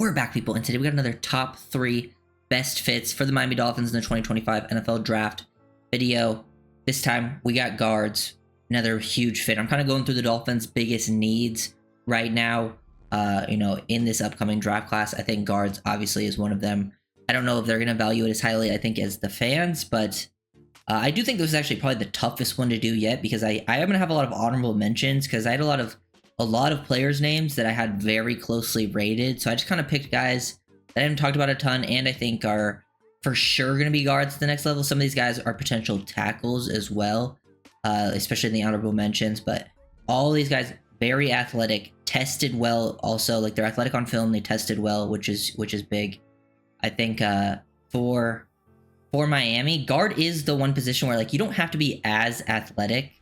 We're back, people, and today we got another top 3 best fits for the Miami Dolphins in the 2025 NFL Draft video. This time, we got guards, another huge fit. I'm kind of going through the Dolphins' biggest needs right now, in this upcoming draft class. I think guards, obviously, is one of them. I don't know if they're going to value it as highly, I think, as the fans, but I do think this is actually probably the toughest one to do yet, because I am going to have a lot of honorable mentions, because I had a lot of players' names that I had very closely rated. So I just kind of picked guys that I haven't talked about a ton and I think are for sure going to be guards at the next level. Some of these guys are potential tackles as well, especially in the honorable mentions. But all these guys, very athletic, tested well also. Like, they're athletic on film, they tested well, which is big. I think for Miami, guard is the one position where, like, you don't have to be as athletic,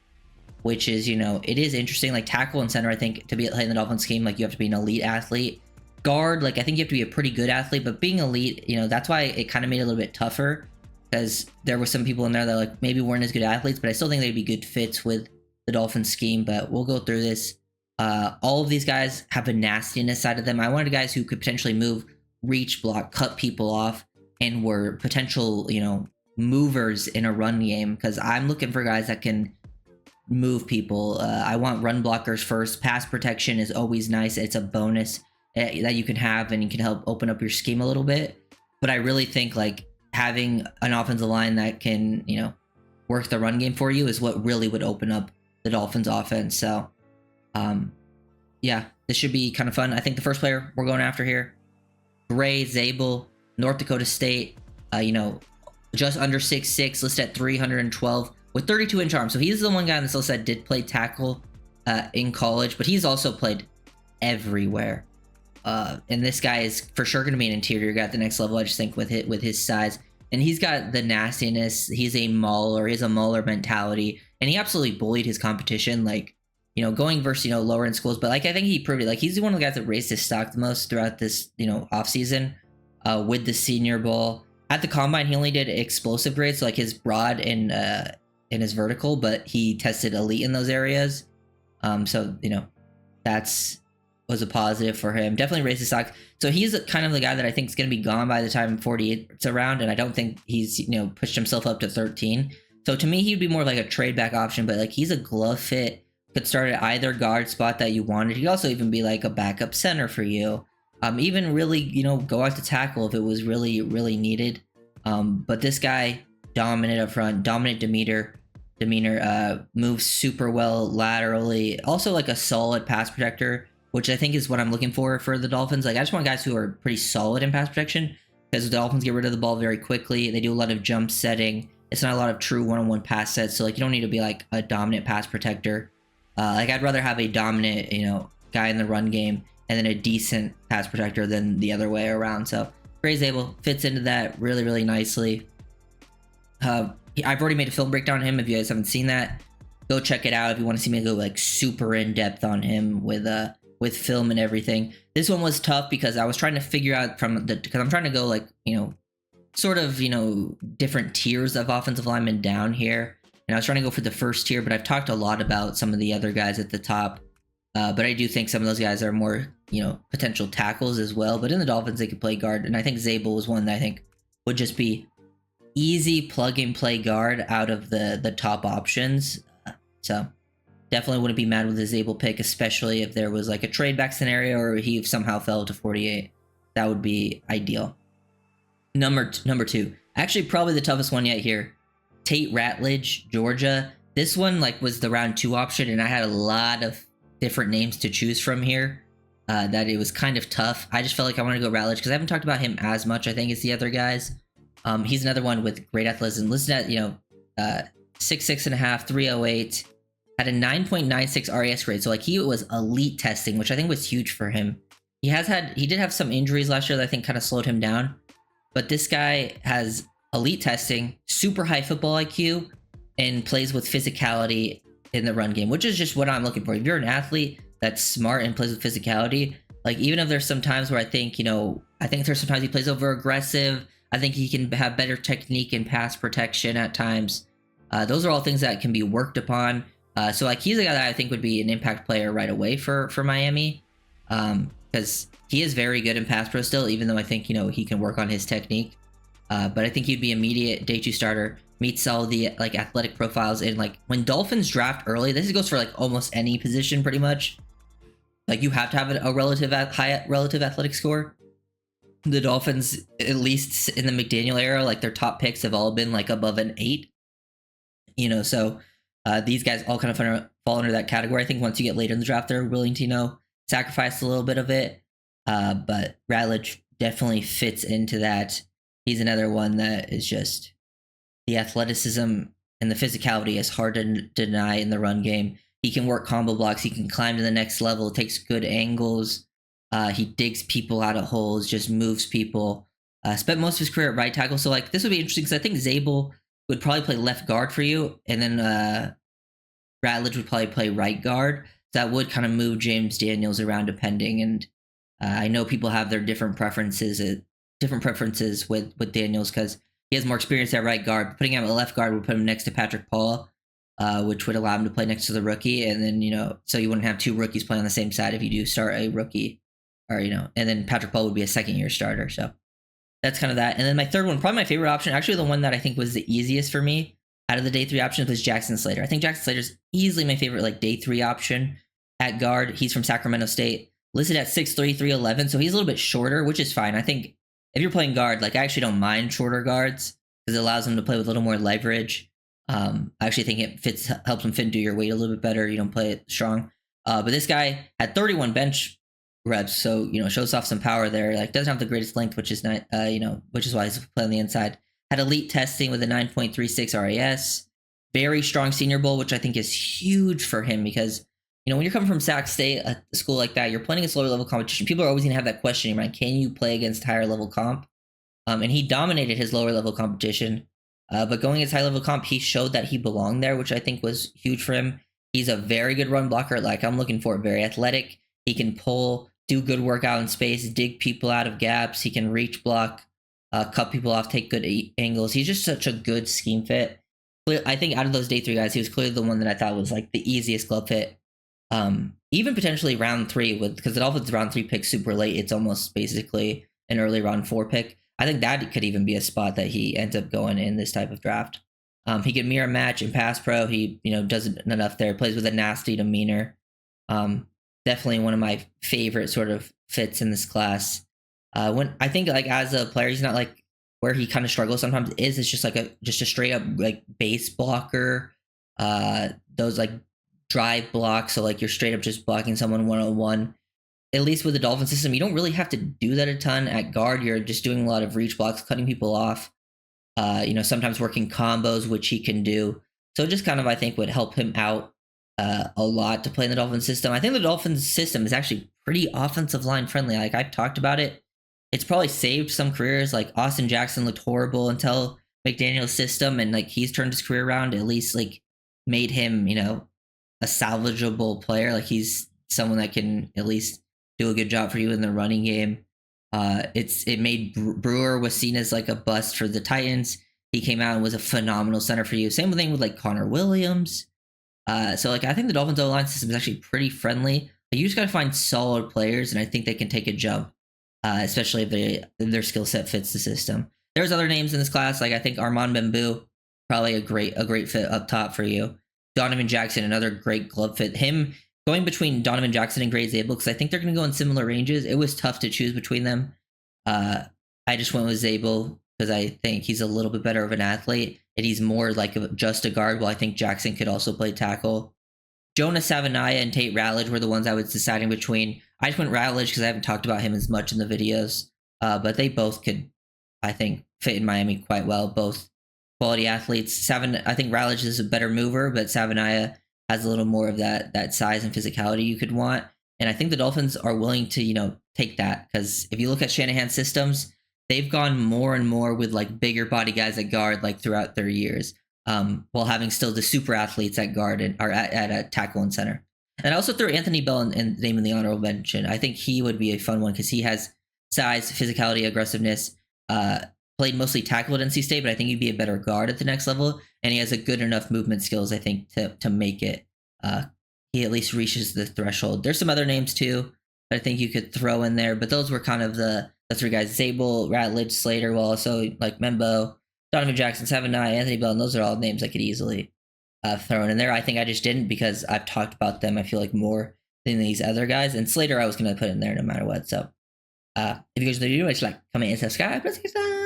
which is, it is interesting. Like, tackle and center, I think, to be playing the Dolphins scheme, like, you have to be an elite athlete. Guard, like, I think you have to be a pretty good athlete, but being elite, that's why it kind of made it a little bit tougher, because there were some people in there that, like, maybe weren't as good athletes, but I still think they'd be good fits with the Dolphins scheme. But we'll go through this. All of these guys have a nastiness side of them. I wanted guys who could potentially move, reach, block, cut people off, and were potential, movers in a run game, because I'm looking for guys that can move people. I want run blockers first. Pass protection is always nice. It's a bonus that you can have, and you can help open up your scheme a little bit. But I really think, like, having an offensive line that can, work the run game for you is what really would open up the Dolphins offense. So, yeah, this should be kind of fun. I think the first player we're going after here, Zabel, North Dakota State, just under 6'6", listed at 312 with 32-inch arms. So he's the one guy on this list that did play tackle in college, but he's also played everywhere. And this guy is for sure going to be an interior guy at the next level, I just think, with his size. And he's got the nastiness. He's a mauler. He has a mauler mentality. And he absolutely bullied his competition, like, going versus, lower in schools. But, like, I think he proved it. Like, he's one of the guys that raised his stock the most throughout this, offseason with the Senior Bowl. At the Combine, he only did explosive grades, so, like, his broad and his vertical, but he tested elite in those areas. So, that's was a positive for him. Definitely raised his stock. So he's kind of the guy that I think is going to be gone by the time 48's around, and I don't think he's, pushed himself up to 13. So to me, he'd be more like a trade back option, but, like, he's a glove fit. Could start at either guard spot that you wanted. He'd also even be like a backup center for you. Even really, go out to tackle if it was really, really needed. But this guy, dominant up front, dominant demeanor, moves super well laterally. Also, like, a solid pass protector, which I think is what I'm looking for the Dolphins. Like, I just want guys who are pretty solid in pass protection, because the Dolphins get rid of the ball very quickly. They do a lot of jump setting. It's not a lot of true one-on-one pass sets. So, like, you don't need to be like a dominant pass protector. Like, I'd rather have a dominant, guy in the run game and then a decent pass protector than the other way around. So Zabel fits into that really, really nicely. I've already made a film breakdown on him. If you guys haven't seen that, go check it out. If you want to see me go, like, super in depth on him with film and everything. This one was tough because I was trying to figure out because I'm trying to go, like, sort of, different tiers of offensive linemen down here. And I was trying to go for the first tier, but I've talked a lot about some of the other guys at the top. But I do think some of those guys are more, potential tackles as well. But in the Dolphins, they could play guard. And I think Zabel was one that I think would just be easy plug-and-play guard out of the top options. So definitely wouldn't be mad with the Zabel pick, especially if there was, like, a trade-back scenario or he somehow fell to 48. That would be ideal. Number 2. Actually, probably the toughest one yet here. Tate Ratledge, Georgia. This one, like, was the round 2 option, and I had a lot of different names to choose from here. That it was kind of tough. I just felt like I wanted to go Ratledge because I haven't talked about him as much, I think, as the other guys. He's another one with great athleticism. Listed at 6'6.5", 308. Had a 9.96 RAS grade, so, like, he was elite testing, which I think was huge for him. He did have some injuries last year that I think kind of slowed him down, but this guy has elite testing, super high football IQ, and plays with physicality in the run game, which is just what I'm looking for. If you're an athlete that's smart and plays with physicality, like, even if there's some times where I think there's sometimes he plays over aggressive, I think he can have better technique and pass protection at times. Those are all things that can be worked upon. So, like, he's a guy that I think would be an impact player right away for Miami. because he is very good in pass pro still, even though I think, you know, he can work on his technique. But I think he'd be immediate day 2 starter, meets all the like athletic profiles. And like when Dolphins draft early, this goes for like almost any position pretty much. Like you have to have a high relative athletic score. The Dolphins, at least in the McDaniel era, like their top picks have all been like above an 8. You know, so these guys all kind of fall under that category. I think once you get later in the draft, they're willing to, you know, sacrifice a little bit of it. But Ratledge definitely fits into that. He's another one that is just the athleticism and the physicality is hard to deny in the run game. He can work combo blocks. He can climb to the next level, takes good angles. He digs people out of holes, just moves people. Spent most of his career at right tackle. So like this would be interesting because I think Zabel would probably play left guard for you. And then Ratledge would probably play right guard. So that would kind of move James Daniels around depending. And I know people have their different preferences with Daniels because he has more experience at right guard. Putting him at left guard would put him next to Patrick Paul, which would allow him to play next to the rookie. And then, you know, so you wouldn't have 2 rookies playing on the same side if you do start a rookie, or, you know, and then Patrick Paul would be a second-year starter. So that's kind of that. And then my third one, probably my favorite option, actually the one that I think was the easiest for me out of the day 3 options, was Jackson Slater. I think Jackson Slater's easily my favorite like day 3 option at guard. He's from Sacramento State, listed at 6'3", 311. So he's a little bit shorter, which is fine. I think if you're playing guard, like I actually don't mind shorter guards because it allows them to play with a little more leverage. I actually think it helps them fit into your weight a little bit better. You don't play it strong. But this guy had 31 bench reps, so, you know, shows off some power there. Like doesn't have the greatest length, which is not, you know, which is why he's playing on the inside. Had elite testing with a 9.36 RAS. Very strong Senior Bowl, which I think is huge for him because, you know, when you're coming from Sac State, a school like that, you're playing against lower level competition. People are always going to have that question in your mind: can you play against higher level comp? And he dominated his lower level competition. But going against high level comp, he showed that he belonged there, which I think was huge for him. He's a very good run blocker. Like I'm looking for, very athletic. He can pull, do good work out in space, dig people out of gaps. He can reach block, cut people off, take good angles. He's just such a good scheme fit. I think out of those day 3 guys, he was clearly the one that I thought was like the easiest glove fit. Even potentially round 3 because the Dolphins round 3 pick super late. It's almost basically an early round 4 pick. I think that could even be a spot that he ends up going in this type of draft. He can mirror match in pass pro. He, you know, does enough there. Plays with a nasty demeanor. Definitely one of my favorite sort of fits in this class. When I think like as a player, he's not like where he kind of struggles sometimes is. It's just like a straight up like base blocker. Those like drive blocks. So like you're straight up just blocking someone 1-on-1. At least with the Dolphin system, you don't really have to do that a ton. At guard, you're just doing a lot of reach blocks, cutting people off. You know, sometimes working combos, which he can do. So just kind of, I think, would help him out a lot to play in the Dolphin system. I think the Dolphin system is actually pretty offensive line friendly. Like I've talked about it. It's probably saved some careers. Like Austin Jackson looked horrible until McDaniel's system, and like he's turned his career around, at least like made him, you know, a salvageable player. Like he's someone that can at least do a good job for you in the running game. It made Brewer was seen as like a bust for the Titans. He came out and was a phenomenal center for you. Same thing with like Connor Williams. So like I think the Dolphins O-line system is actually pretty friendly. But you just got to find solid players, and I think they can take a jump, especially if their skill set fits the system. There's other names in this class, like I think Armand Bamboo, probably a great fit up top for you. Donovan Jackson, another great glove fit. Him going between Donovan Jackson and Gray Zabel, because I think they're going to go in similar ranges. It was tough to choose between them. I just went with Zabel because I think he's a little bit better of an athlete, and he's more like just a guard, while I think Jackson could also play tackle. Jonas Savaiinaea and Tate Ratledge were the ones I was deciding between. I just went Ratledge because I haven't talked about him as much in the videos, but they both could, I think, fit in Miami quite well. Both quality athletes. I think Ratledge is a better mover, but Savaiinaea has a little more of that size and physicality you could want. And I think the Dolphins are willing to, you know, take that, because if you look at Shanahan's systems, they've gone more and more with like bigger body guys at guard like throughout their years, while having still the super athletes at guard or at tackle and center. And I also threw Anthony Bell and name in the honorable mention. I think he would be a fun one because he has size, physicality, aggressiveness. Played mostly tackle at NC State, but I think he'd be a better guard at the next level, and he has a good enough movement skills, I think, to make it. He at least reaches the threshold. There's some other names too. I think you could throw in there. But those were kind of the three guys: Zabel, Ratledge, Slater. Well, also like Membo, Donovan Jackson, 7'9", Anthony Bell. And those are all names I could easily throw in there. I think I just didn't because I've talked about them. I feel like more than these other guys. And Slater, I was going to put in there no matter what. So if you guys enjoyed the video, just like, comment, and subscribe. Let's get started.